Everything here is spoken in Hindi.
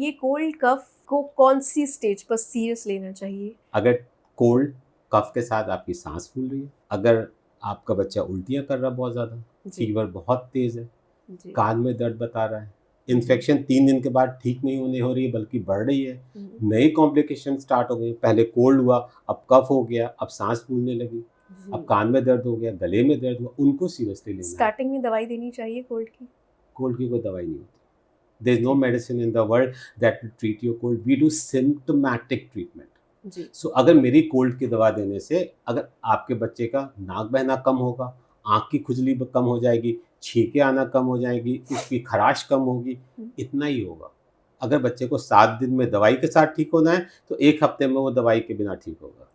ये कोल्ड कफ को कौन सी स्टेज पर सीरियस लेना चाहिए? अगर कोल्ड कफ के साथ आपकी सांस फूल रही है, अगर आपका बच्चा उल्टियाँ कर रहा है बहुत ज़्यादा, जी, फीवर बहुत तेज़ है, जी। कान में दर्द बता रहा है, हुँ, इन्फेक्शन 3 दिन के बाद ठीक नहीं होने हो रही है बल्कि बढ़ रही है, हुँ, नई कॉम्प्लिकेशन स्टार्ट हो गई, पहले कोल्ड हुआ, अब कफ हो गया, अब सांस फूलने लगी, अब जी। कान में दर्द हो गया, गले में दर्द हुआ, उनको सीरियसली लेना है। स्टार्टिंग में दवाई देनी चाहिए कोल्ड की? कोल्ड की कोई दवाई नहीं होती। देयर इज़ नो जी, medicine in the world that will treat your cold, we do symptomatic treatment. जी, सो अगर मेरी कोल्ड की दवा देने से अगर आपके बच्चे का नाक बहना कम होगा, आँख की खुजली कम हो जाएगी, छींकें आना कम हो जाएगी, उसकी खराश कम होगी, हुँ, इतना ही होगा। अगर बच्चे को 7 दिन में दवाई के साथ ठीक होना है, तो 1 हफ्ते में वो दवाई के बिना ठीक होगा।